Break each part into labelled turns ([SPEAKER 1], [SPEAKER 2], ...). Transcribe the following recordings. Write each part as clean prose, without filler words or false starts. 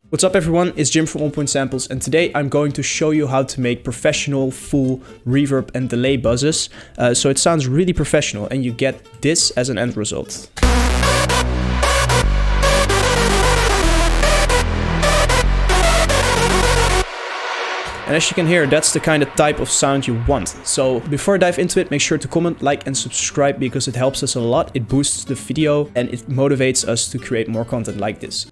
[SPEAKER 1] What's up everyone, it's Jim from On Point Samples, and today I'm going to show you how to make professional full reverb and delay buzzes. So it sounds really professional and you get this as an end result. And as you can hear, that's the kind of type of sound you want. So before I dive into it, make sure to comment, like and subscribe because it helps us a lot. It boosts the video and it motivates us to create more content like this.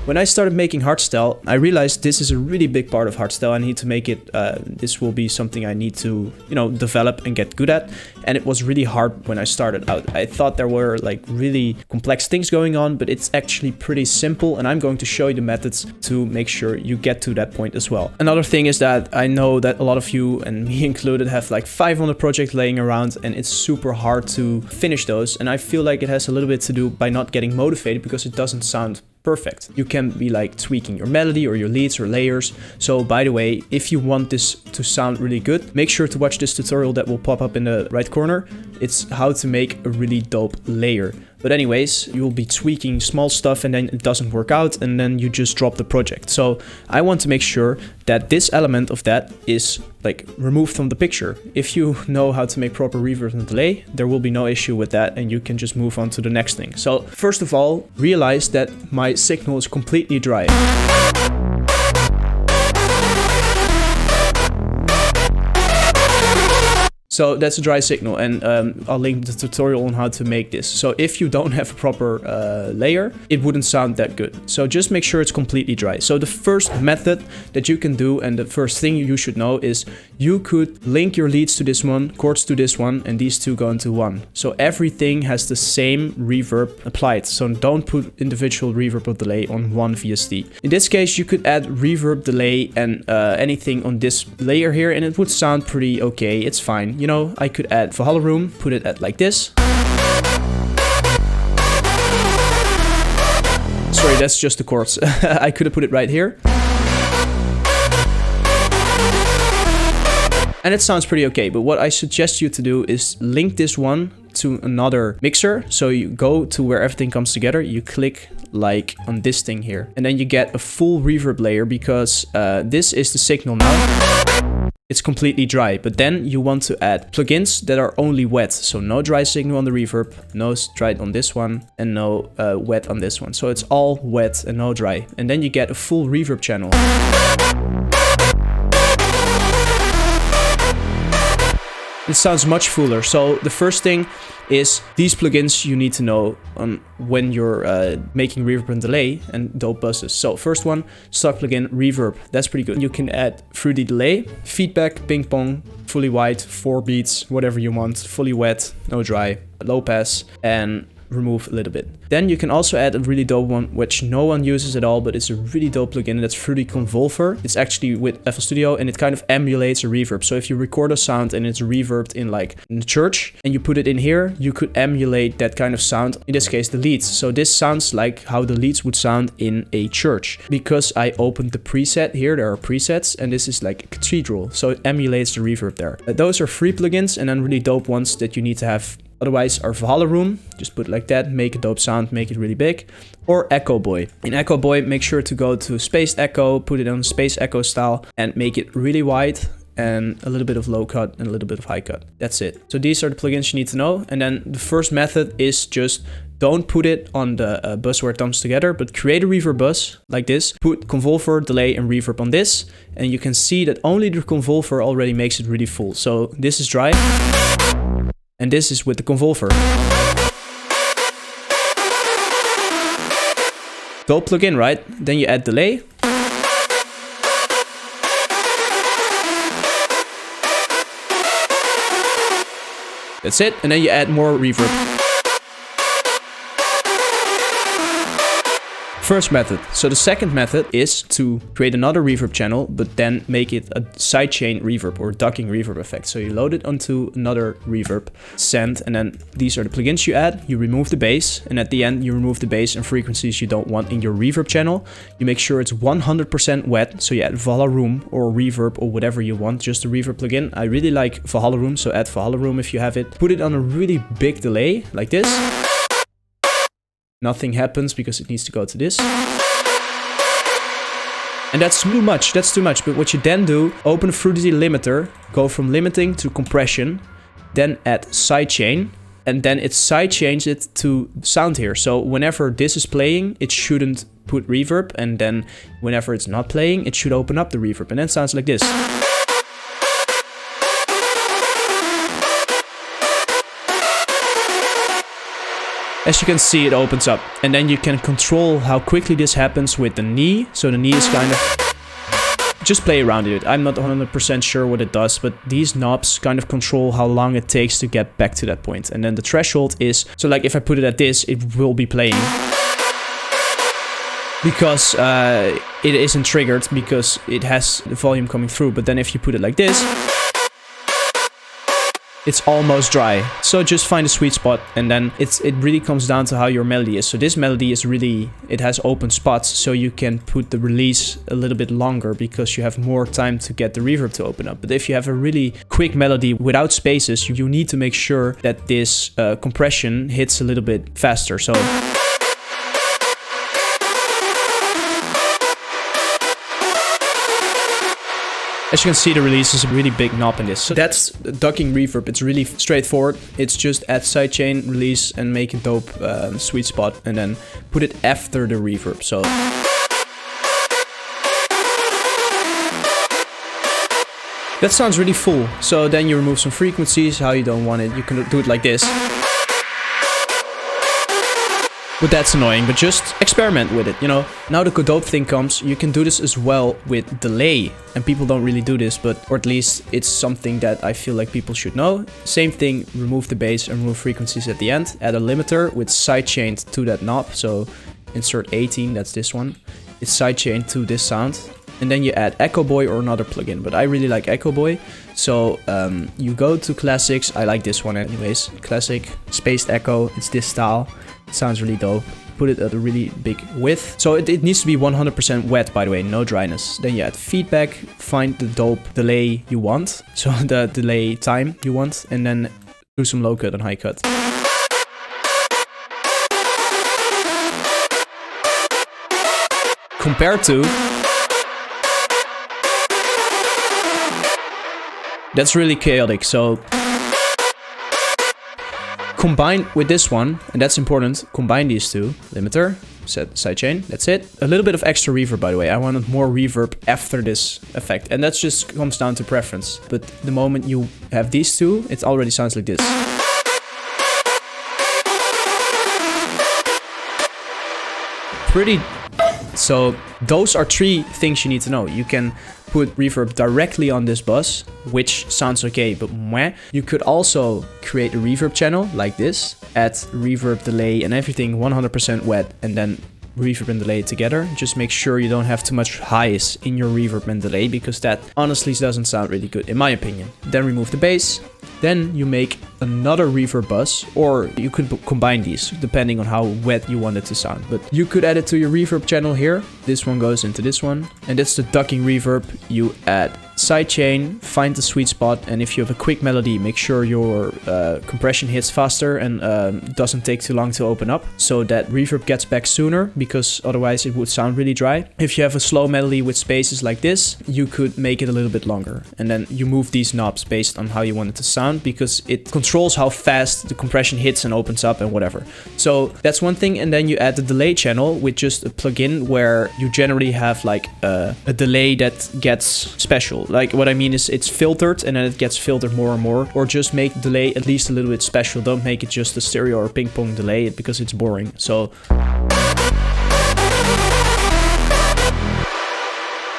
[SPEAKER 1] When I started making hardstyle, I realized this is a really big part of hardstyle. I need to make it, this will be something I need to, develop and get good at. And it was really hard when I started out. I thought there were like really complex things going on, but it's actually pretty simple. And I'm going to show you the methods to make sure you get to that point as well. Another thing is that I know that a lot of you, and me included, have like 500 projects laying around and it's super hard to finish those. And I feel like it has a little bit to do by not getting motivated because it doesn't sound perfect. You can be like tweaking your melody or your leads or layers. So by the way, if you want this to sound really good, make sure to watch this tutorial that will pop up in the right corner. It's how to make a really dope layer. But anyways, you'll be tweaking small stuff and then it doesn't work out and then you just drop the project. So I want to make sure that this element of that is like removed from the picture. If you know how to make proper reverb and delay, there will be no issue with that and you can just move on to the next thing. So first of all, realize that my signal is completely dry. So that's a dry signal, and I'll link the tutorial on how to make this. So if you don't have a proper layer, it wouldn't sound that good. So just make sure it's completely dry. So the first method that you can do, and the first thing you should know, is you could link your leads to this one, chords to this one, and these two go into one. So everything has the same reverb applied. So don't put individual reverb or delay on one VST. In this case, you could add reverb, delay, and anything on this layer here, and it would sound pretty okay. It's fine. I could add Valhalla Room, put it at like this. Sorry, that's just the chords. I could have put it right here. And it sounds pretty okay, but what I suggest you to do is link this one to another mixer. So you go to where everything comes together, you click like on this thing here, and then you get a full reverb layer because this is the signal now. It's completely dry, but then you want to add plugins that are only wet. So no dry signal on the reverb, no dry on this one, and no wet on this one. So it's all wet and no dry. And then you get a full reverb channel. It sounds much fuller. So the first thing is these plugins you need to know on when you're making reverb and delay and dope buzzes. So first one, stock plugin reverb. That's pretty good. You can add fruity delay, feedback, ping pong, fully white, 4 beats, whatever you want, fully wet, no dry, low pass, and remove a little bit. Then you can also add a really dope one, which no one uses at all, but it's a really dope plugin, and that's Fruity Convolver. It's actually with FL Studio, and it kind of emulates a reverb. So if you record a sound and it's reverbed in the church, and you put it in here, you could emulate that kind of sound, in this case the leads. So this sounds like how the leads would sound in a church. Because I opened the preset here, there are presets, and this is like a cathedral, so it emulates the reverb there. Those are free plugins, and then really dope ones that you need to have. Otherwise, our Valhalla Room, just put it like that, make a dope sound, make it really big. Or Echo Boy. In Echo Boy, make sure to go to Spaced Echo, put it on Space Echo style, and make it really wide, and a little bit of low cut and a little bit of high cut. That's it. So these are the plugins you need to know. And then the first method is just don't put it on the bus where it comes together, but create a reverb bus like this. Put convolver, delay, and reverb on this. And you can see that only the convolver already makes it really full. So this is dry. And this is with the convolver. Dope plugin, right? Then you add delay. That's it. And then you add more reverb. first method. So the second method is to create another reverb channel, but then make it a sidechain reverb or ducking reverb effect. So you load it onto another reverb, send, and then these are the plugins you add. You remove the bass, and at the end you remove the bass and frequencies you don't want in your reverb channel. You make sure it's 100% wet, so you add Valhalla Room or reverb or whatever you want, just a reverb plugin. I really like Valhalla Room, so add Valhalla Room if you have it. Put it on a really big delay, like this. Nothing happens because it needs to go to this. And that's too much, But what you then do, open a Fruity limiter, go from limiting to compression, then add sidechain, and then it sidechains it to sound here. So whenever this is playing, it shouldn't put reverb, and then whenever it's not playing, it should open up the reverb, and then it sounds like this. As you can see, it opens up, and then you can control how quickly this happens with the knee. So the knee is kind of... Just play around with it. I'm not 100% sure what it does, but these knobs kind of control how long it takes to get back to that point. And then the threshold is... So like if I put it at this, it will be playing. Because it isn't triggered, because it has the volume coming through. But then if you put it like this... It's almost dry. So just find a sweet spot, and then it really comes down to how your melody is. So this melody is really, it has open spots, so you can put the release a little bit longer because you have more time to get the reverb to open up. But if you have a really quick melody without spaces, you need to make sure that this compression hits a little bit faster. So as you can see, the release is a really big knob in this. So that's ducking reverb. It's really straightforward. It's just add sidechain, release, and make a dope sweet spot, and then put it after the reverb. So that sounds really full. So then you remove some frequencies, how you don't want it. You can do it like this. But that's annoying, but just experiment with it, you know. Now the dope thing comes, you can do this as well with delay. And people don't really do this, or at least it's something that I feel like people should know. Same thing, remove the bass and remove frequencies at the end. Add a limiter with sidechained to that knob. So insert 18, that's this one. It's sidechained to this sound. And then you add Echo Boy or another plugin, but I really like Echo Boy. So you go to classics, I like this one anyways. Classic, spaced echo, it's this style. It sounds really dope. Put it at a really big width. So it needs to be 100% wet, by the way, no dryness. Then you add feedback, find the dope delay you want. So the delay time you want, and then do some low cut and high cut. Compared to... That's really chaotic, so... Combine with this one, and that's important, combine these two. Limiter, set sidechain, that's it. A little bit of extra reverb, by the way. I wanted more reverb after this effect, and that just comes down to preference. But the moment you have these two, it already sounds like this. Pretty... So those are three things you need to know. You can put reverb directly on this bus, which sounds okay, but meh. You could also create a reverb channel like this, add reverb, delay, and everything 100% wet, and then reverb and delay together. Just make sure you don't have too much highs in your reverb and delay, because that honestly doesn't sound really good, in my opinion. Then remove the bass. Then you make another reverb bus, or you could combine these depending on how wet you want it to sound. But you could add it to your reverb channel here. This one goes into this one, and that's the ducking reverb. You add sidechain, find the sweet spot, and if you have a quick melody, make sure your compression hits faster and doesn't take too long to open up, so that reverb gets back sooner, because otherwise it would sound really dry. If you have a slow melody with spaces like this, you could make it a little bit longer, and then you move these knobs based on how you want it to sound, because it controls how fast the compression hits and opens up and whatever. So that's one thing. And then you add the delay channel with just a plugin where you generally have like a delay that gets special. Like what I mean is it's filtered and then it gets filtered more and more, or just make delay at least a little bit special. Don't make it just a stereo or ping pong delay, because it's boring. So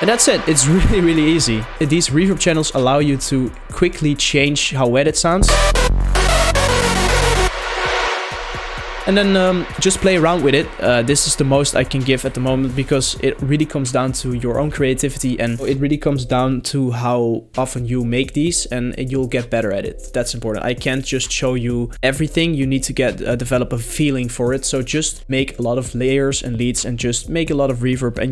[SPEAKER 1] and that's it. It's really, really easy. These reverb channels allow you to quickly change how wet it sounds. And then just play around with it. This is the most I can give at the moment, because it really comes down to your own creativity, and it really comes down to how often you make these, and you'll get better at it. That's important. I can't just show you everything. You need to develop a feeling for it. So just make a lot of layers and leads, and just make a lot of reverb, and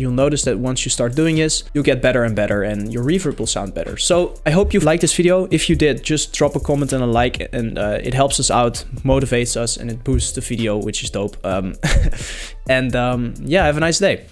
[SPEAKER 1] you'll notice that once you start doing this, you'll get better and better, and your reverb will sound better. So I hope you liked this video. If you did, just drop a comment and a like, and it helps us out, motivates us, and it boosts the video, which is dope. Yeah, have a nice day.